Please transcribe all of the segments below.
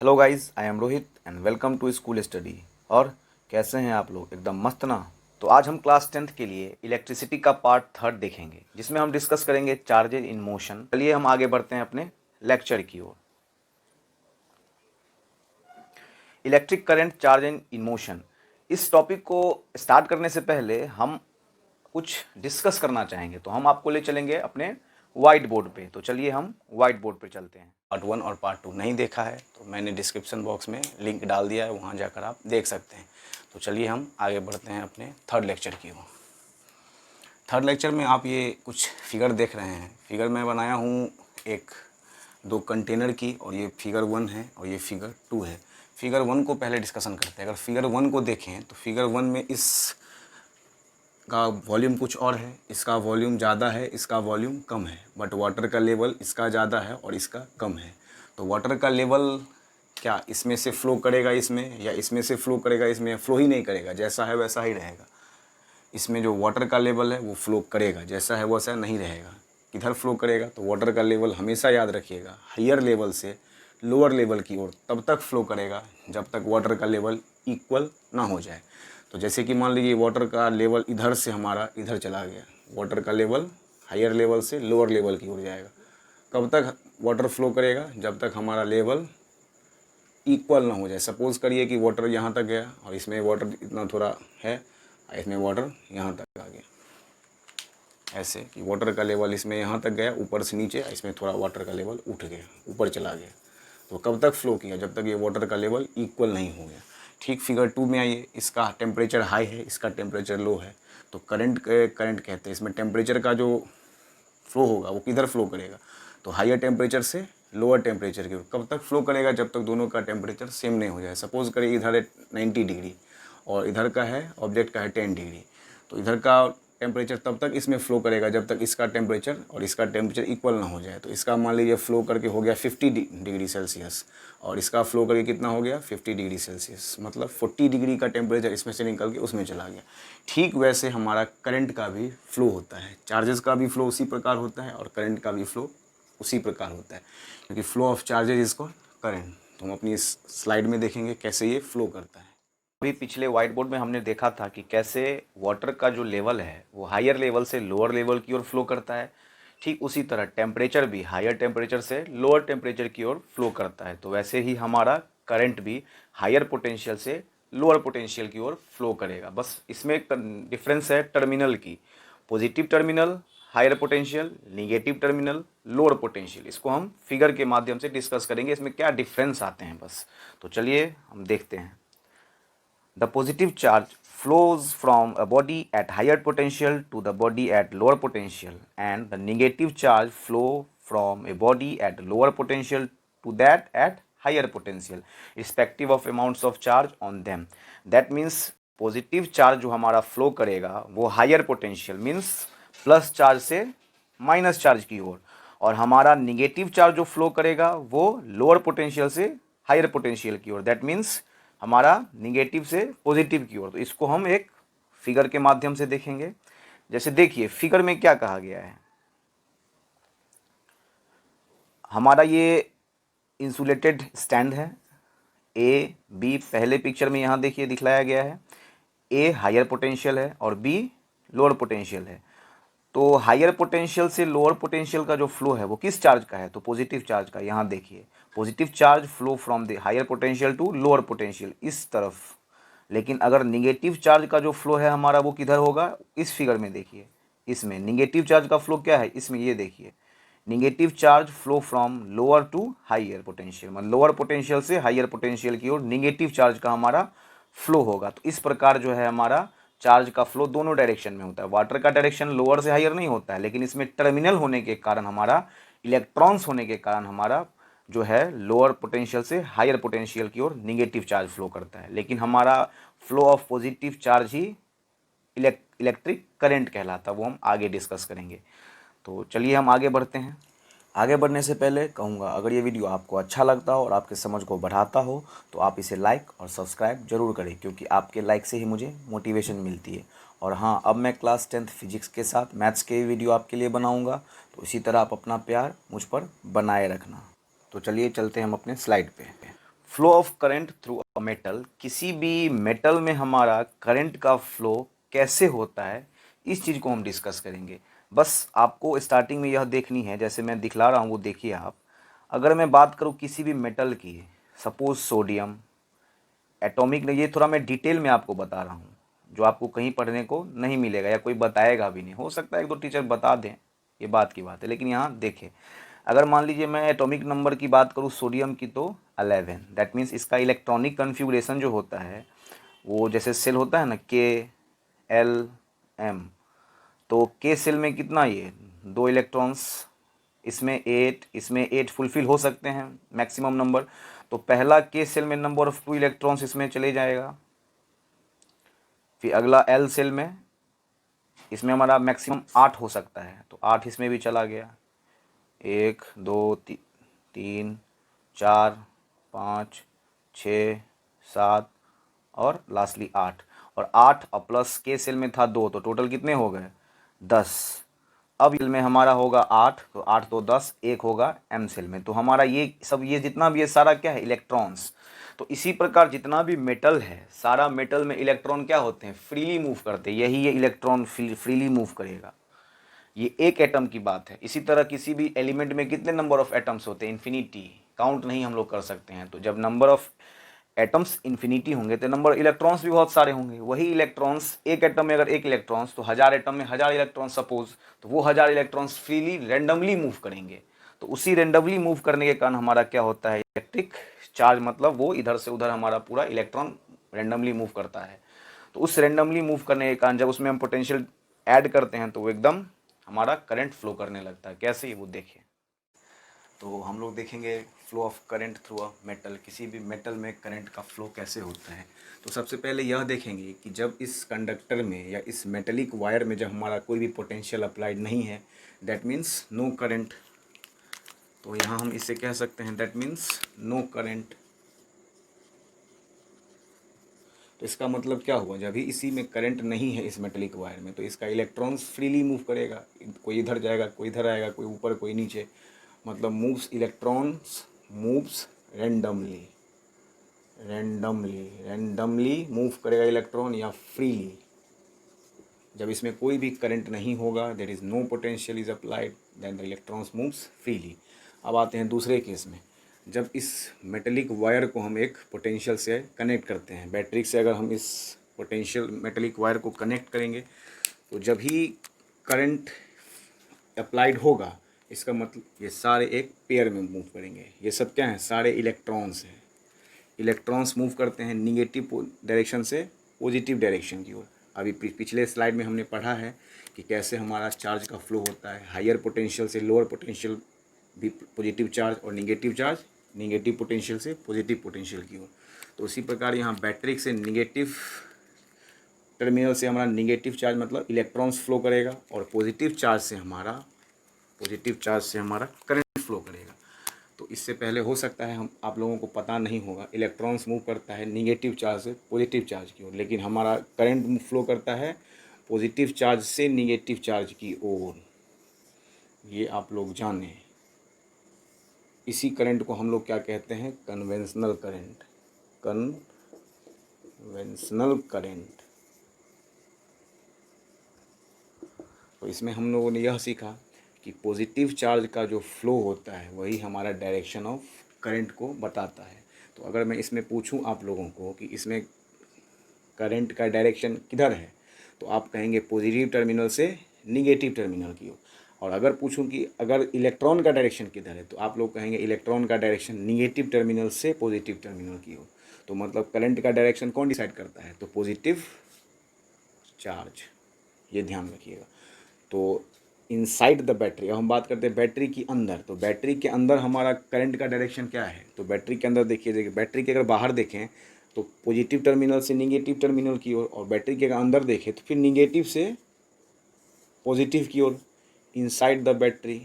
Hello guys, I am Rohit and welcome to school study. और कैसे हैं आप लोग? एकदम मस्त ना। तो आज हम क्लास 10th के लिए इलेक्ट्रिसिटी का पार्ट थर्ड देखेंगे, जिसमें हम डिस्कस करेंगे चार्जेज इन मोशन। चलिए हम आगे बढ़ते हैं अपने लेक्चर की ओर। Electric current, charge in motion, इस टॉपिक को स्टार्ट करने से पहले हम कुछ डिस्कस करना चाहेंगे, तो हम आपको ले चलेंगे अपने वाइट बोर्ड पे। तो चलिए हम वाइट बोर्ड पे चलते हैं। पार्ट 1 और पार्ट 2 नहीं देखा है तो मैंने डिस्क्रिप्शन बॉक्स में लिंक डाल दिया है, वहाँ जाकर आप देख सकते हैं। तो चलिए हम आगे बढ़ते हैं अपने थर्ड लेक्चर की ओर। थर्ड लेक्चर में आप ये कुछ फिगर देख रहे हैं। फिगर मैं बनाया हूँ एक दो कंटेनर की, और ये फिगर 1 है और ये फिगर 2 है। फिगर 1 को पहले डिस्कशन करते हैं। अगर फिगर 1 को देखें तो फिगर 1 में इस का वॉल्यूम कुछ और है, इसका वॉल्यूम ज़्यादा है, इसका वॉल्यूम कम है, बट वाटर का लेवल इसका ज़्यादा है और इसका कम है। तो वाटर का लेवल क्या इसमें से फ़्लो करेगा इसमें, या इसमें से फ़्लो करेगा इसमें? फ़्लो ही नहीं करेगा, जैसा है वैसा ही रहेगा। इसमें जो वाटर का लेवल है वो फ़्लो करेगा, जैसा है वैसा नहीं रहेगा। किधर फ़्लो करेगा? तो वाटर का लेवल हमेशा याद रखिएगा, हायर लेवल से लोअर लेवल की ओर तब तक फ़्लो करेगा जब तक वाटर का लेवल इक्वल ना हो जाए। तो जैसे कि मान लीजिए वाटर का लेवल इधर से हमारा इधर चला गया, वाटर का लेवल हायर लेवल से लोअर लेवल की ओर जाएगा। कब तक वाटर फ्लो करेगा? जब तक हमारा लेवल इक्वल ना हो जाए। सपोज़ करिए कि वाटर यहाँ तक गया और इसमें वाटर इतना थोड़ा है, इसमें वाटर यहाँ तक आ गया। ऐसे कि वाटर का लेवल इसमें यहाँ तक गया ऊपर से नीचे, इसमें थोड़ा वाटर का लेवल उठ गया, ऊपर चला गया। तो कब तक फ्लो किया? जब तक ये वाटर का लेवल इक्वल नहीं हो गया। ठीक फिगर 2 में आइए, इसका टेम्परेचर हाई है, इसका टेम्परेचर लो है। तो करंट कहते हैं। इसमें टेम्परेचर का जो फ्लो होगा वो किधर फ्लो करेगा? तो हायर टेम्परेचर से लोअर टेम्परेचर की ओर। कब तक फ्लो करेगा? जब तक दोनों का टेम्परेचर सेम नहीं हो जाए। सपोज़ करिए इधर है 90 डिग्री और इधर का है, ऑब्जेक्ट का है 10 डिग्री। तो इधर का टेम्परेचर तब तक इसमें फ़्लो करेगा जब तक इसका टेम्परेचर और इसका टेम्परेचर इक्वल ना हो जाए। तो इसका मान लीजिए फ़्लो करके हो गया 50 डिग्री सेल्सियस, और इसका फ़्लो करके कितना हो गया? 50 डिग्री सेल्सियस। मतलब 40 डिग्री का टेम्परेचर इसमें से निकल के उसमें चला गया। ठीक वैसे हमारा करंट का भी फ़्लो होता है। चार्जेस का भी फ़्लो उसी प्रकार होता है और करंट का भी फ़्लो उसी प्रकार होता है, क्योंकि फ़्लो ऑफ चार्जेज इसको करंट। तो हम अपनी इस स्लाइड में देखेंगे कैसे ये फ़्लो करता है। अभी पिछले वाइट बोर्ड में हमने देखा था कि कैसे वाटर का जो लेवल है वो हायर लेवल से लोअर लेवल की ओर फ्लो करता है। ठीक उसी तरह टेम्परेचर भी हायर टेम्परेचर से लोअर टेम्परेचर की ओर फ्लो करता है। तो वैसे ही हमारा करंट भी हायर पोटेंशियल से लोअर पोटेंशियल की ओर फ्लो करेगा। बस इसमें एक डिफरेंस है टर्मिनल की। Positive terminal higher potential, negative terminal lower potential. इसको हम फिगर के माध्यम से डिस्कस करेंगे, इसमें क्या डिफरेंस आते हैं बस। तो चलिए हम देखते हैं। The positive charge flows from a body at higher potential to the body at lower potential, and the negative charge flow from a body at lower potential to that at higher potential, respective of amounts of charge on them. That means positive charge जो हमारा flow करेगा वो higher potential means plus charge से minus charge की ओर, और हमारा negative charge जो फ्लो करेगा वो लोअर पोटेंशियल से हायर पोटेंशियल की ओर। दैट मीन्स हमारा निगेटिव से पॉजिटिव की ओर। तो इसको हम एक फिगर के माध्यम से देखेंगे। जैसे देखिए फिगर में क्या कहा गया है, हमारा ये इंसुलेटेड स्टैंड है ए बी। पहले पिक्चर में यहाँ देखिए दिखलाया गया है ए हायर पोटेंशियल है और बी लोअर पोटेंशियल है। तो हायर पोटेंशियल से लोअर पोटेंशियल का जो फ्लो है वो किस चार्ज का है? तो पॉजिटिव चार्ज का। यहाँ देखिए positive charge flow from the higher potential to lower potential इस तरफ। लेकिन अगर निगेटिव चार्ज का जो फ्लो है हमारा वो किधर होगा? इस फिगर में देखिए, इसमें निगेटिव चार्ज का फ्लो क्या है? इसमें ये देखिए negative charge flow from lower to higher potential, मतलब लोअर पोटेंशियल से हायर पोटेंशियल की ओर निगेटिव चार्ज का हमारा फ्लो होगा। तो इस प्रकार जो है हमारा चार्ज का फ्लो दोनों डायरेक्शन में होता है। वाटर का डायरेक्शन लोअर से हायर नहीं होता है, लेकिन इसमें टर्मिनल होने के कारण हमारा इलेक्ट्रॉन्स होने के कारण हमारा जो है लोअर पोटेंशियल से हायर पोटेंशियल की ओर निगेटिव चार्ज फ्लो करता है। लेकिन हमारा flow of positive charge he electric current कहलाता है, वो हम आगे डिस्कस करेंगे। तो चलिए हम आगे बढ़ते हैं। आगे बढ़ने से पहले कहूँगा, अगर ये वीडियो आपको अच्छा लगता हो और आपके समझ को बढ़ाता हो तो आप इसे लाइक और सब्सक्राइब जरूर करें, क्योंकि आपके लाइक से ही मुझे मोटिवेशन मिलती है। और हाँ, अब मैं क्लास 10th फिजिक्स के साथ मैथ्स के वीडियो आपके लिए बनाऊँगा, तो इसी तरह आप अपना प्यार मुझ पर बनाए रखना। तो चलिए चलते हैं हम अपने स्लाइड पे। Flow of current through a metal, किसी भी मेटल में हमारा करंट का फ्लो कैसे होता है, इस चीज़ को हम डिस्कस करेंगे। बस आपको स्टार्टिंग में यह देखनी है, जैसे मैं दिखला रहा हूँ वो देखिए आप। अगर मैं बात करूँ किसी भी मेटल की, सपोज सोडियम, एटॉमिक ने, ये थोड़ा मैं डिटेल में आपको बता रहा हूँ, जो आपको कहीं पढ़ने को नहीं मिलेगा या कोई बताएगा भी नहीं। हो सकता है एक दो टीचर बता दें, ये बात की बात है, लेकिन यहाँ देखें, अगर मान लीजिए मैं एटॉमिक नंबर की बात करूँ सोडियम की तो 11, दैट मीन्स इसका इलेक्ट्रॉनिक कन्फिगुरेशन जो होता है वो जैसे सेल होता है ना, K L M, तो के सेल में कितना, ये 2 इलेक्ट्रॉन्स, इसमें 8, इसमें 8 फुलफिल हो सकते हैं मैक्सिमम नंबर। तो पहला के सेल में नंबर ऑफ 2 इलेक्ट्रॉन्स इसमें चले जाएगा। फिर अगला L सेल में, इसमें हमारा मैक्सिमम 8 हो सकता है, तो 8 इसमें भी चला गया। 1 2 3 4 5 6 7 और लास्टली 8, और 8 और प्लस के सेल में था 2, तो टोटल कितने हो गए 10। अब सेल में हमारा होगा 8, तो 8 तो 10, एक होगा M सेल में। तो हमारा ये सब, ये जितना भी है सारा क्या है, इलेक्ट्रॉन्स। तो इसी प्रकार जितना भी मेटल है, सारा मेटल में इलेक्ट्रॉन क्या होते हैं, फ्रीली मूव करते हैं। यही ये इलेक्ट्रॉन फ्रीली मूव करेगा, ये एक एटम की बात है। इसी तरह किसी भी एलिमेंट में कितने नंबर ऑफ एटम्स होते हैं, इन्फिनिटी, काउंट नहीं हम लोग कर सकते हैं। तो जब नंबर ऑफ एटम्स इन्फिनिटी होंगे तो नंबर इलेक्ट्रॉन्स भी बहुत सारे होंगे। वही इलेक्ट्रॉन्स, एक एटम में अगर एक इलेक्ट्रॉन्स, तो 1000 एटम में 1000 इलेक्ट्रॉन्स सपोज, तो वो 1000 इलेक्ट्रॉन्स फ्रीली रैंडमली मूव करेंगे। तो उसी रैंडमली मूव करने के कारण हमारा क्या होता है, इलेक्ट्रिक चार्ज, मतलब वो इधर से उधर हमारा पूरा इलेक्ट्रॉन रैंडमली मूव करता है। तो उस रैंडमली मूव करने के कारण जब उसमें हम पोटेंशियल ऐड करते हैं तो वो एकदम हमारा करंट फ्लो करने लगता है। कैसे, वो देखिए। तो हम लोग देखेंगे flow of current through a metal, किसी भी मेटल में करंट का फ्लो कैसे होता है। तो सबसे पहले यह देखेंगे कि जब इस कंडक्टर में या इस मेटलिक वायर में जब हमारा कोई भी पोटेंशियल अप्लाइड नहीं है, दैट मीन्स नो करंट। तो यहाँ हम इसे कह सकते हैं दैट मीन्स नो करंट। तो इसका मतलब क्या हुआ, जब भी इसी में करंट नहीं है इस मेटेलिक वायर में, तो इसका इलेक्ट्रॉन्स फ्रीली मूव करेगा, कोई इधर जाएगा, कोई इधर आएगा, कोई ऊपर, कोई नीचे, मतलब moves, electrons moves randomly, randomly move करेगा इलेक्ट्रॉन या फ्रीली। जब इसमें कोई भी करंट नहीं होगा, there is no potential is applied, then the electrons moves freely. अब आते हैं दूसरे केस में, जब इस मेटेलिक वायर को हम एक पोटेंशियल से कनेक्ट करते हैं, बैटरी से अगर हम इस पोटेंशियल मेटेलिक वायर को कनेक्ट करेंगे, तो जब ही करंट अप्लाइड होगा, इसका मतलब ये सारे एक पेयर में मूव करेंगे। ये सब क्या हैं, सारे इलेक्ट्रॉन्स हैं। इलेक्ट्रॉन्स मूव करते हैं निगेटिव डायरेक्शन से पॉजिटिव डायरेक्शन की ओर। अभी पिछले स्लाइड में हमने पढ़ा है कि कैसे हमारा चार्ज का फ्लो होता है, हायर पोटेंशियल से लोअर पोटेंशियल भी पॉजिटिव चार्ज, और निगेटिव चार्ज निगेटिव पोटेंशियल से पॉजिटिव पोटेंशियल की ओर। तो उसी प्रकार यहाँ बैटरी से निगेटिव टर्मिनल से हमारा निगेटिव चार्ज मतलब इलेक्ट्रॉन्स फ्लो करेगा, और पॉजिटिव चार्ज से हमारा करंट फ्लो करेगा। तो इससे पहले हो सकता है हम आप लोगों को पता नहीं होगा, इलेक्ट्रॉन्स मूव करता है निगेटिव चार्ज से पॉजिटिव चार्ज की ओर, लेकिन हमारा करंट फ्लो करता है पॉजिटिव चार्ज से निगेटिव चार्ज की ओर। ये आप लोग जानें। इसी करंट को हम लोग क्या कहते हैं, कन्वेंशनल करंट, कन्वेंशनल करंट। तो इसमें हम लोगों ने यह सीखा कि पॉजिटिव चार्ज का जो फ्लो होता है वही हमारा डायरेक्शन ऑफ करंट को बताता है। तो अगर मैं इसमें पूछूं आप लोगों को कि इसमें करंट का डायरेक्शन किधर है, तो आप कहेंगे पॉजिटिव टर्मिनल से निगेटिव टर्मिनल की ओर। और अगर पूछूं कि अगर इलेक्ट्रॉन का डायरेक्शन किधर है, तो आप लोग कहेंगे इलेक्ट्रॉन का डायरेक्शन निगेटिव टर्मिनल से पॉजिटिव टर्मिनल की ओर। तो मतलब करंट का डायरेक्शन कौन डिसाइड करता है, तो पॉजिटिव चार्ज, ये ध्यान रखिएगा। तो इनसाइड द बैटरी, अब हम बात करते हैं बैटरी की अंदर। तो बैटरी के अंदर हमारा करंट का डायरेक्शन क्या है, तो बैटरी के अंदर देखिए, बैटरी के अगर बाहर देखें तो पॉजिटिव टर्मिनल से निगेटिव टर्मिनल की ओर, और बैटरी के अगर अंदर देखें तो फिर निगेटिव से पॉजिटिव की ओर। इनसाइड द बैटरी,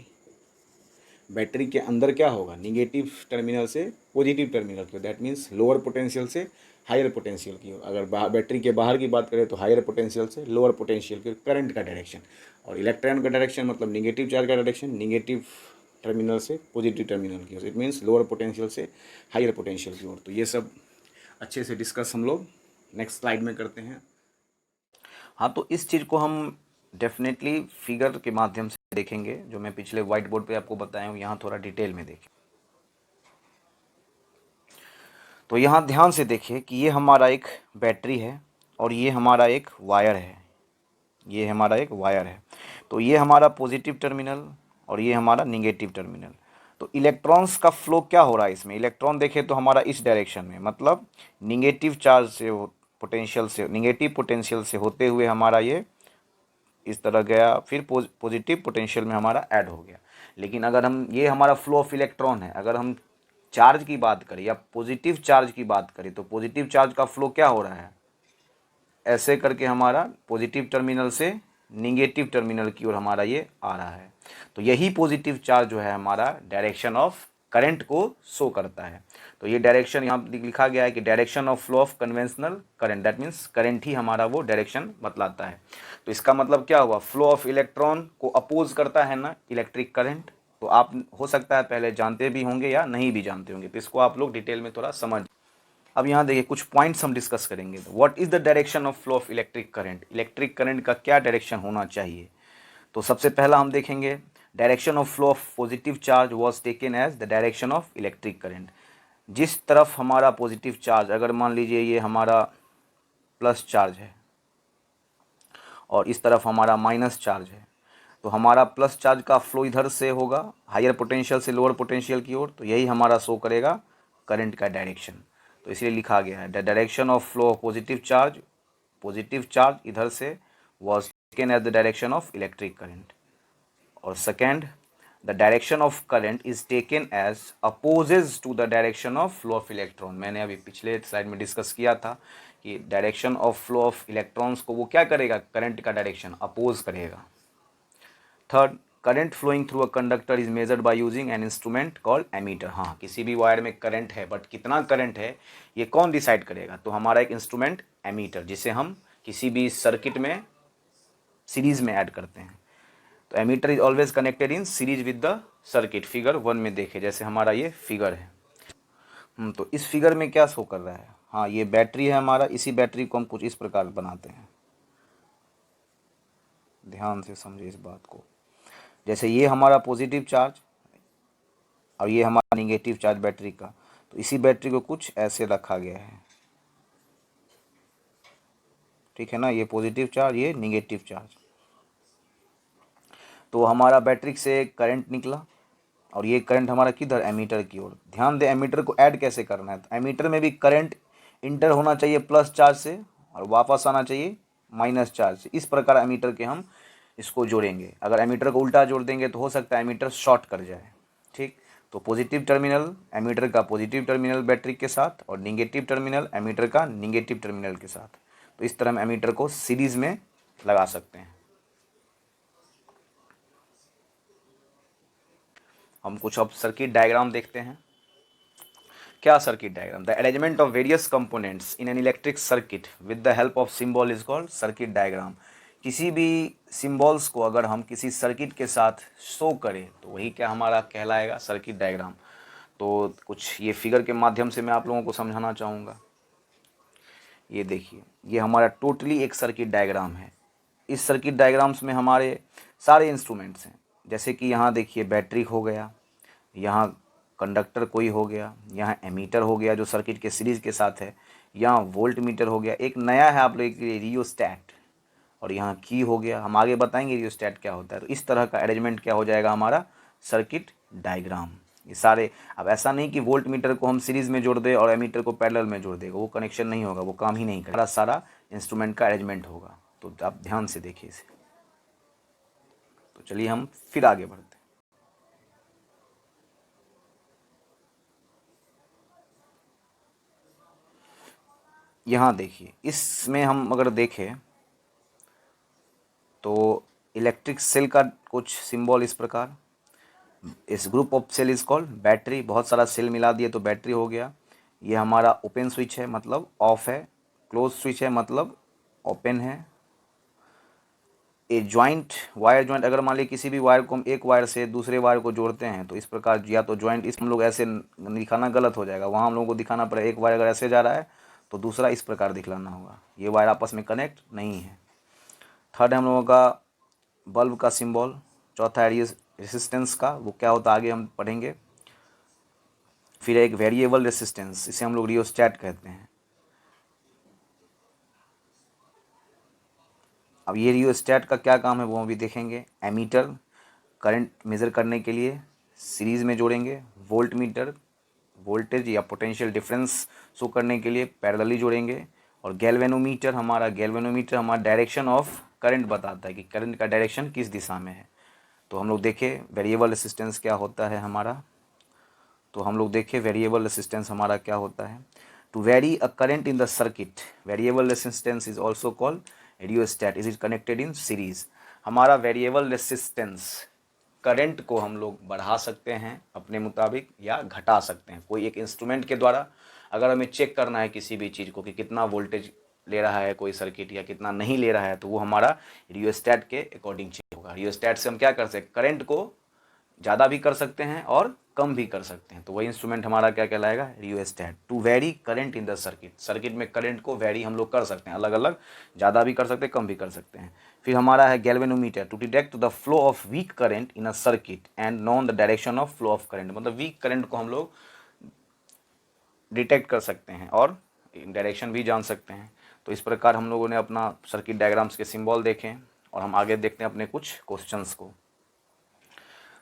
बैटरी के अंदर क्या होगा, निगेटिव टर्मिनल से पॉजिटिव टर्मिनल की ओर, दैट मीन्स लोअर पोटेंशियल से हायर पोटेंशियल की ओर। अगर बैटरी के बाहर की बात करें तो हायर पोटेंशियल से लोअर पोटेंशियल की ओर करंट का डायरेक्शन। और इलेक्ट्रॉन का डायरेक्शन मतलब निगेटिव चार्ज का डायरेक्शन निगेटिव टर्मिनल से पॉजिटिव टर्मिनल की ओर, इट मीन्स लोअर पोटेंशियल से हायर पोटेंशियल की ओर। तो ये सब अच्छे से डिस्कस हम लोग नेक्स्ट स्लाइड में करते हैं। हाँ, तो इस चीज़ को हम डेफिनेटली फिगर के माध्यम से देखेंगे, जो मैं पिछले व्हाइट बोर्ड पे आपको बताया हूँ, यहाँ थोड़ा डिटेल में देखें। तो यहाँ ध्यान से देखिए कि ये हमारा एक बैटरी है और ये हमारा एक वायर है, ये हमारा एक वायर है। तो ये हमारा पॉजिटिव टर्मिनल और ये हमारा निगेटिव टर्मिनल। तो इलेक्ट्रॉन्स का फ्लो क्या हो रहा है इसमें, इलेक्ट्रॉन देखें तो हमारा इस डायरेक्शन में, मतलब निगेटिव चार्ज से पोटेंशियल से, निगेटिव पोटेंशियल से होते हुए हमारा ये इस तरह गया, फिर पॉजिटिव पोटेंशियल में हमारा ऐड हो गया। लेकिन अगर हम, ये हमारा फ्लो ऑफ इलेक्ट्रॉन है, अगर हम चार्ज की बात करें या पॉजिटिव चार्ज की बात करें, तो पॉजिटिव चार्ज का फ्लो क्या हो रहा है, ऐसे करके हमारा पॉजिटिव टर्मिनल से निगेटिव टर्मिनल की ओर हमारा ये आ रहा है। तो यही पॉजिटिव चार्ज जो है हमारा डायरेक्शन ऑफ करंट को शो करता है। तो ये डायरेक्शन यहाँ लिखा गया है कि direction of flow of conventional current, that means current ही हमारा वो डायरेक्शन बतलाता है। तो इसका मतलब क्या हुआ, फ्लो ऑफ इलेक्ट्रॉन को अपोज करता है ना इलेक्ट्रिक करंट। तो आप हो सकता है पहले जानते भी होंगे या नहीं भी जानते होंगे, तो इसको आप लोग डिटेल में थोड़ा समझ। अब यहाँ देखिए कुछ पॉइंट्स हम डिस्कस करेंगे। What is the direction of flow of electric current, electric current का क्या डायरेक्शन होना चाहिए। तो सबसे पहला हम देखेंगे direction of flow of positive charge was taken as the direction of electric current. जिस तरफ हमारा पॉजिटिव चार्ज, अगर मान लीजिए ये हमारा प्लस चार्ज है और इस तरफ हमारा माइनस चार्ज है, तो हमारा प्लस चार्ज का फ्लो इधर से होगा हायर पोटेंशियल से लोअर पोटेंशियल की ओर, तो यही हमारा शो करेगा करंट का डायरेक्शन। तो इसलिए लिखा गया है the direction of flow of positive charge इधर से was taken as the direction of electric current. और second, the direction of current is taken as opposes to the direction of flow of electron. मैंने अभी पिछले slide में discuss किया था कि direction of flow of electrons को वो क्या करेगा, करंट का डायरेक्शन अपोज करेगा। Third, current flowing through a conductor is measured by using an instrument called ammeter. हाँ, किसी भी वायर में करंट है, बट कितना करंट है ये कौन डिसाइड करेगा, तो हमारा एक इंस्ट्रूमेंट एमीटर, जिसे हम किसी भी सर्किट में सीरीज में ऐड करते हैं। तो ammeter is always connected in series with the circuit. Figure 1 में देखे, जैसे हमारा ये फिगर है। तो इस फिगर में क्या शो कर रहा है, हाँ ये बैटरी है हमारा, इसी बैटरी को हम कुछ इस प्रकार बनाते हैं, ध्यान से समझिए इस बात को। जैसे ये हमारा पॉजिटिव चार्ज और ये हमारा निगेटिव चार्ज बैटरी का, तो इसी बैटरी को कुछ ऐसे रखा गया है, ठीक है ना, ये पॉजिटिव चार्ज ये निगेटिव चार्ज। तो हमारा बैटरी से करंट निकला और ये करंट हमारा किधर, एमीटर की ओर। ध्यान दें एमीटर को ऐड कैसे करना है, तो एमीटर में भी करंट इंटर होना चाहिए प्लस चार्ज से और वापस आना चाहिए माइनस चार्ज से। इस प्रकार एमीटर के हम इसको जोड़ेंगे। अगर एमीटर को उल्टा जोड़ देंगे तो हो सकता है एमीटर शॉर्ट कर जाए, ठीक। तो पॉजिटिव टर्मिनल एमीटर का पॉजिटिव टर्मिनल बैटरी के साथ और निगेटिव टर्मिनल एमीटर का निगेटिव टर्मिनल के साथ। तो इस तरह हम एमीटर को सीरीज में लगा सकते हैं। हम कुछ अब सर्किट डायग्राम देखते हैं। क्या circuit diagram, the arrangement of various components in an electric circuit with the help of symbol is called circuit diagram. किसी भी सिंबल्स को अगर हम किसी सर्किट के साथ शो करें तो वही क्या हमारा कहलाएगा, सर्किट डायग्राम। तो कुछ ये फिगर के माध्यम से मैं आप लोगों को समझाना चाहूँगा। ये देखिए, ये हमारा टोटली एक सर्किट डायग्राम है। इस सर्किट डायग्राम्स में हमारे सारे इंस्ट्रूमेंट्स हैं। जैसे कि यहाँ देखिए बैटरी हो गया, यहाँ कंडक्टर कोई हो गया, यहाँ एमीटर हो गया जो सर्किट के सीरीज के साथ है, यहाँ वोल्ट मीटर हो गया, एक नया है आप लोगों के लिए रियोस्टैट, और यहाँ की हो गया। हम आगे बताएंगे रियोस्टैट क्या होता है। तो इस तरह का अरेंजमेंट क्या हो जाएगा हमारा सर्किट डायग्राम। ये सारे, अब ऐसा नहीं कि वोल्ट मीटर को हम सीरीज में जोड़ दें और एमीटर को पैरेलल में जोड़ देगा, वो कनेक्शन नहीं होगा, वो काम ही नहीं करेगा। सारा इंस्ट्रूमेंट का अरेंजमेंट होगा। तो आप ध्यान से देखिए इसे। तो चलिए हम फिर आगे बढ़ते हैं। यहाँ देखिए, इसमें हम अगर देखें तो इलेक्ट्रिक सेल का कुछ सिंबल इस प्रकार, इस group of cell is called battery. बहुत सारा सेल मिला दिए तो बैटरी हो गया। ये हमारा ओपन स्विच है मतलब ऑफ है, क्लोज स्विच है मतलब ओपन है। ए जॉइंट वायर जॉइंट, अगर मान लीजिए किसी भी वायर को हम एक वायर से दूसरे वायर को जोड़ते हैं तो इस प्रकार, या तो जॉइंट इस हम लोग ऐसे दिखाना गलत हो जाएगा, वहाँ हम लोगों को दिखाना पड़ेगा एक वायर अगर ऐसे जा रहा है तो दूसरा इस प्रकार दिखलाना होगा, ये वायर आपस में कनेक्ट नहीं है। थर्ड हम लोगों का बल्ब का सिंबल। चौथा है रेसिस्टेंस का, वो क्या होता है आगे हम पढ़ेंगे। फिर एक वेरिएबल रेसिस्टेंस, इसे हम लोग रियोस्टैट कहते हैं। अब ये रियोस्टैट का क्या काम है वो हम भी देखेंगे। एमीटर करंट मेज़र करने के लिए सीरीज़ में जोड़ेंगे। वोल्ट मीटर वोल्टेज या पोटेंशियल डिफरेंस शो करने के लिए पैरेलली जोड़ेंगे। और गैल्वेनोमीटर हमारा डायरेक्शन ऑफ करंट बताता है कि करंट का डायरेक्शन किस दिशा में है। तो हम लोग देखें वेरिएबल रेसिस्टेंस क्या होता है हमारा। हमारा क्या होता है। To vary a current in the circuit, variable resistance is also called rheostat, is connected in series. हमारा वेरिएबल रेसिस्टेंस करंट को हम लोग बढ़ा सकते हैं अपने मुताबिक या घटा सकते हैं कोई एक इंस्ट्रूमेंट के द्वारा। अगर हमें चेक करना है किसी भी चीज़ को कि कितना वोल्टेज ले रहा है कोई सर्किट या कितना नहीं ले रहा है, तो वो हमारा रियोस्टैट के अकॉर्डिंग चेक होगा। रियोस्टैट से हम क्या कर सकते हैं, करंट को ज़्यादा भी कर सकते हैं और कम भी कर सकते हैं, तो वही इंस्ट्रूमेंट हमारा क्या कहलाएगा, rheostat. To vary current in the circuit, circuit में करंट को वेरी हम लोग कर सकते हैं, अलग अलग ज़्यादा भी कर सकते हैं कम भी कर सकते हैं। फिर हमारा है galvanometer, to detect the flow of weak current in a circuit and known the direction of flow of current, मतलब वीक करंट को हम लोग डिटेक्ट कर सकते हैं और डायरेक्शन भी जान सकते हैं। तो इस प्रकार हम लोगों ने अपना सर्किट डायग्राम्स के सिंबल देखें और हम आगे देखते हैं अपने कुछ क्वेश्चंस को।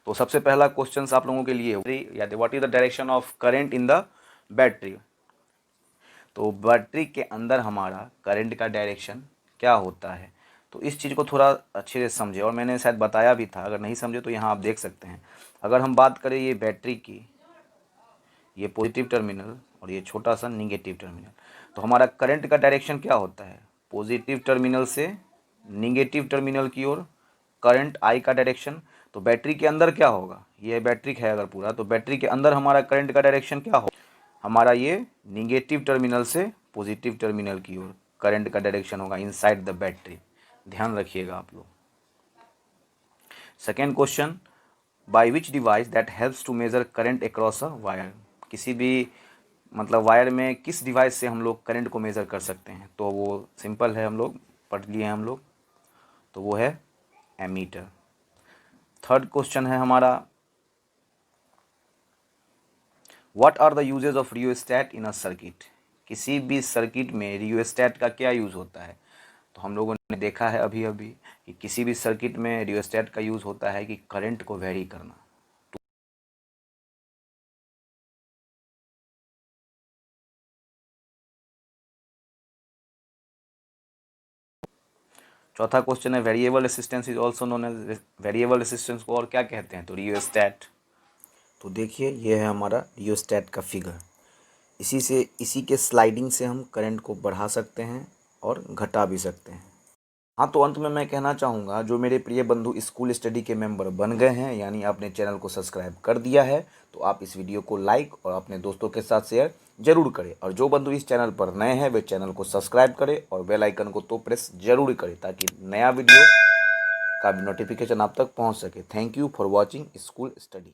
तो सबसे पहला क्वेश्चन आप लोगों के लिए या what is the direction of current in the battery. तो बैटरी के अंदर हमारा करंट का डायरेक्शन क्या होता है, तो इस चीज़ को थोड़ा अच्छे से समझे, और मैंने शायद बताया भी था, अगर नहीं समझे तो यहाँ आप देख सकते हैं। अगर हम बात करें ये बैटरी की, ये पॉजिटिव टर्मिनल और ये छोटा सा निगेटिव टर्मिनल, तो हमारा करंट का डायरेक्शन क्या होता है, पॉजिटिव टर्मिनल से निगेटिव टर्मिनल की ओर करंट आई का डायरेक्शन। तो बैटरी के अंदर क्या होगा, ये बैटरी है अगर पूरा, तो बैटरी के अंदर हमारा करंट का डायरेक्शन क्या होगा, हमारा ये निगेटिव टर्मिनल से पॉजिटिव टर्मिनल की ओर करंट का डायरेक्शन होगा इनसाइड द बैटरी। ध्यान रखिएगा आप लोग। Second question, by which device that helps to measure current across a wire, किसी भी मतलब वायर में किस डिवाइस से हम लोग करंट को मेज़र कर सकते हैं, तो वो सिंपल है, हम लोग पढ़ लिए हैं हम लोग, तो वो है एमीटर। थर्ड क्वेश्चन है हमारा, what are the uses of rheostat in a circuit, किसी भी सर्किट में रियोस्टैट का क्या यूज़ होता है। तो हम लोगों ने देखा है अभी अभी कि किसी भी सर्किट में रियोस्टैट का यूज़ होता है कि करंट को वेरी करना। चौथा क्वेश्चन है variable resistance is also known as, variable resistance को और क्या कहते हैं, तो रियोस्टैट। तो देखिए ये है हमारा रियोस्टैट का फिगर, इसी के स्लाइडिंग से हम करंट को बढ़ा सकते हैं और घटा भी सकते हैं। हाँ, तो अंत में मैं कहना चाहूँगा, जो मेरे प्रिय बंधु स्कूल स्टडी के मेंबर बन गए हैं, यानी आपने चैनल को सब्सक्राइब कर दिया है, तो आप इस वीडियो को लाइक और अपने दोस्तों के साथ शेयर जरूर करें। और जो बंधु इस चैनल पर नए हैं वे चैनल को सब्सक्राइब करें और बेल आइकन को तो प्रेस जरूर करें, ताकि नया वीडियो का नोटिफिकेशन आप तक पहुँच सके। Thank you for watching school study.